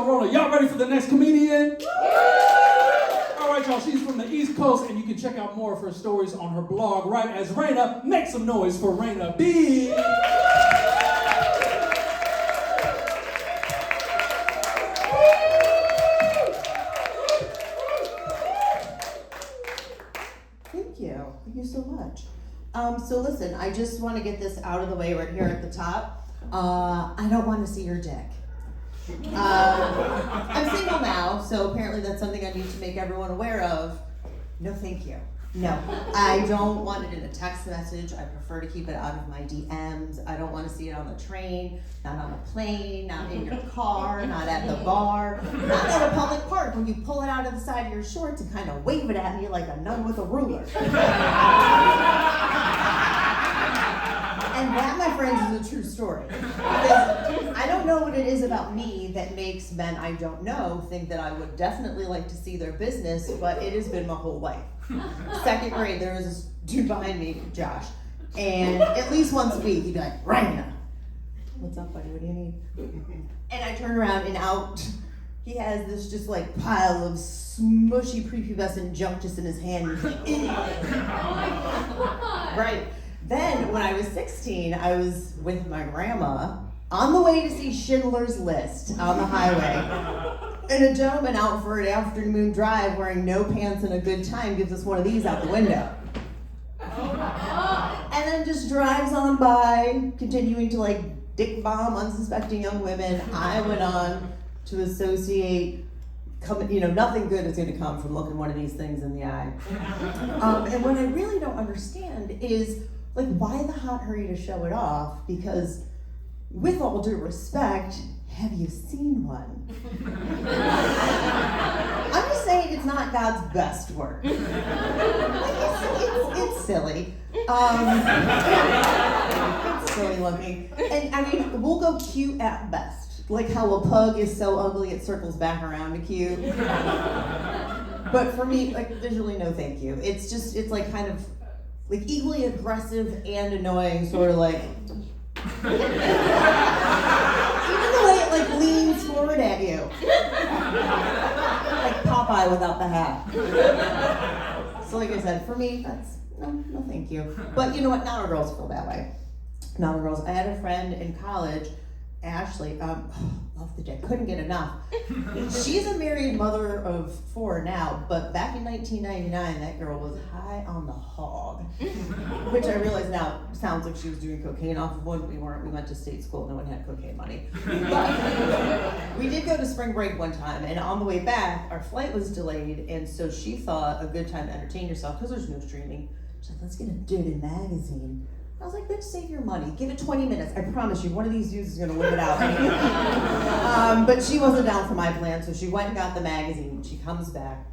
rolling. Y'all ready for the next comedian? All right, y'all, she's from the East Coast, and you can check out more of her stories on her blog, right as Raina. Make some noise for Raina B. Thank you so much. So listen, I just want to get this out of the way right here at the top. I don't want to see your dick. I'm single now, so apparently that's something I need to make everyone aware of. No, thank you. No, I don't want it in a text message. I prefer to keep it out of my DMs. I don't want to see it on the train, not on a plane, not in your car, not at the bar, not at a public park when you pull it out of the side of your shorts and kind of wave it at me like a nun with a ruler. And that, my friends, is a true story. Because I don't know what it is about me that makes men I don't know think that I would definitely like to see their business, but it has been my whole life. Second grade, there was this dude behind me, Josh, and at least once a week, he'd be like, Raina, what's up, buddy, what do you need? And I turn around and out, he has this just like pile of smushy prepubescent junk just in his hand. Right. Then, when I was 16, I was with my grandma on the way to see Schindler's List on the highway. And a gentleman out for an afternoon drive wearing no pants and a good time gives us one of these out the window. And then just drives on by, continuing to like dick bomb unsuspecting young women. I went on to associate, nothing good is going to come from looking one of these things in the eye. And what I really don't understand is, like, why the hot hurry to show it off? Because, with all due respect, have you seen one? I'm just saying it's not God's best work. Like, it's silly. It's silly looking. And I mean, we'll go cute at best. Like how a pug is so ugly it circles back around to cute. But for me, like, visually, no thank you. It's like kind of like equally aggressive and annoying, sort of like. Even the way it like leans forward at you. Like Popeye without the hat. So like I said, for me, that's no thank you. But you know what, not all girls feel that way. Not all girls. I had a friend in college, Ashley, love the dick, couldn't get enough. She's a married mother of 4 now, but back in 1999, that girl was high on the hog. Which I realize now sounds like she was doing cocaine off of one. We weren't. We went to state school. No one had cocaine money. But we did go to spring break one time, and on the way back, our flight was delayed, and so she thought a good time to entertain yourself, because there's no streaming. She's like, let's get a dirty magazine. I was like, bitch, save your money. Give it 20 minutes. I promise you, one of these dudes is going to whip it out. But she wasn't down for my plan, so she went and got the magazine. She comes back,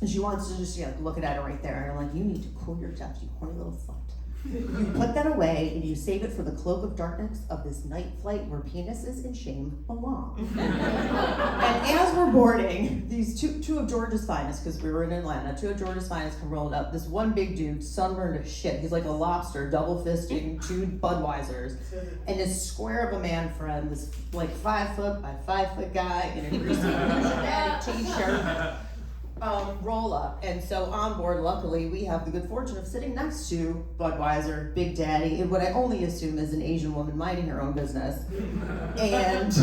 and she wants to just look at it right there. And I'm like, you need to cool your jets, you horny little slut. You put that away, and you save it for the cloak of darkness of this night flight where penises and shame belong. And as we're boarding, these two of Georgia's finest, because we were in Atlanta, 2 of Georgia's finest come rolling up. This one big dude, sunburned as shit. He's like a lobster, double fisting 2 Budweisers. And this square of a man friend, this like 5 foot by 5 foot guy in a greasy t-shirt. Roll up, and so on board, luckily, we have the good fortune of sitting next to Budweiser, Big Daddy, and what I only assume is an Asian woman minding her own business. And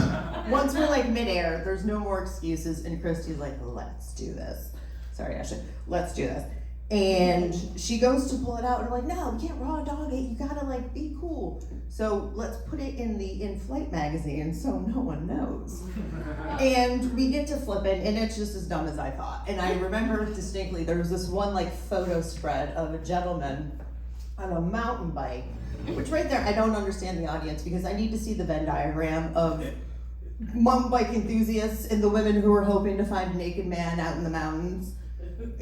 once we're like midair, there's no more excuses, and Christy's like, let's do this. Sorry, Ashley, let's do this. And she goes to pull it out, and we're like, no, you can't raw dog it, you gotta like be cool. So let's put it in the in-flight magazine so no one knows. And we get to flip it, and it's just as dumb as I thought. And I remember distinctly, there was this one like photo spread of a gentleman on a mountain bike, which right there, I don't understand the audience, because I need to see the Venn diagram of mountain bike enthusiasts and the women who are hoping to find a naked man out in the mountains.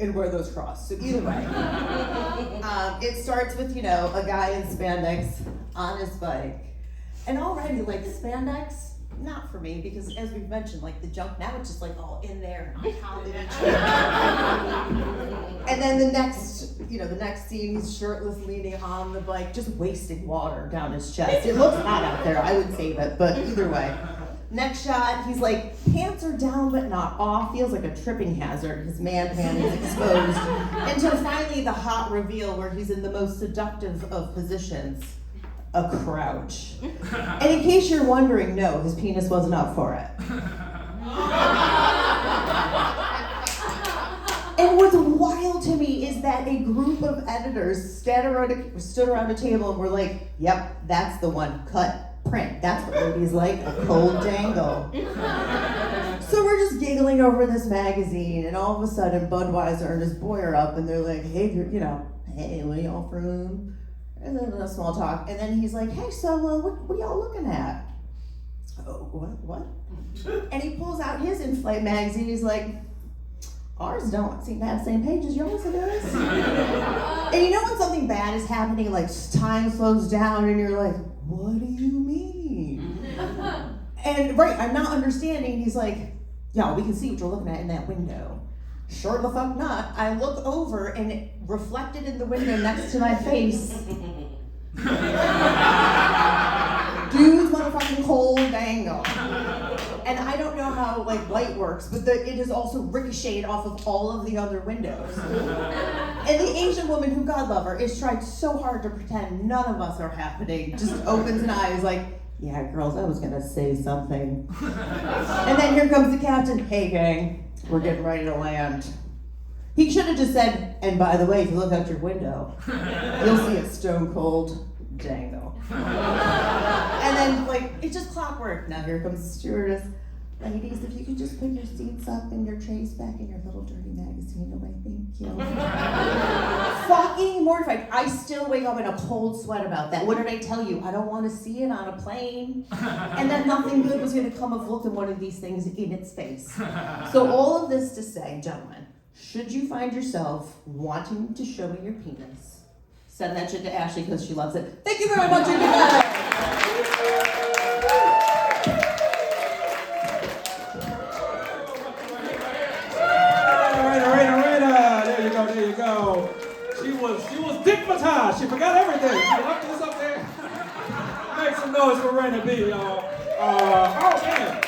And where those cross. So either way, it starts with, a guy in spandex on his bike. And already, like, spandex, not for me, because as we've mentioned, like, the junk, now it's just, like, all in there, on top of each other. And then the next scene, he's shirtless, leaning on the bike, just wasting water down his chest. It looks hot out there, I would save it, but either way. Next shot, he's like, pants are down but not off, feels like a tripping hazard. His man pan is exposed. Until finally the hot reveal where he's in the most seductive of positions, a crouch. And in case you're wondering, no, his penis wasn't up for it. And what's wild to me is that a group of editors stood around a table and were like, yep, that's the one, cut. Print. That's what ladies like, a cold dangle. So we're just giggling over this magazine, and all of a sudden Budweiser and his boy are up, and they're like, hey, hey, where y'all from? And then a small talk, and then he's like, hey, so what are y'all looking at? Oh, what? And he pulls out his Inflate magazine. He's like, ours don't seem to have the same page as yours it is. And you know when something bad is happening, like time slows down, and you're like, what do you mean? And right, I'm not understanding. He's like, yeah, we can see what you're looking at in that window. Sure the fuck not. I look over and reflected in the window next to my face. Dude's motherfucking cold dangle. And I don't know how like light works, but it is also ricocheted off of all of the other windows. And the Asian woman, who God love her, is trying so hard to pretend none of us are happening, just opens an eye, is like, yeah, girls, I was gonna say something. And then here comes the captain, hey gang, we're getting ready to land. He should have just said, and by the way, if you look out your window, you'll see a stone cold dangle. And then, like, it's just clockwork. Now here comes the stewardess. Ladies, if you could just put your seats up and your trays back in your little dirty magazine away, thank you. Fucking mortified. I still wake up in a cold sweat about that. What did I tell you? I don't want to see it on a plane. And that nothing good was going to come of looking one of these things in its face. So all of this to say, gentlemen, should you find yourself wanting to show me your penis, send that shit to Ashley because she loves it. Thank you very much, and good night. There you go. She was digmatized. She forgot everything. She left this up there. Make some noise for Raina B, y'all. Oh man.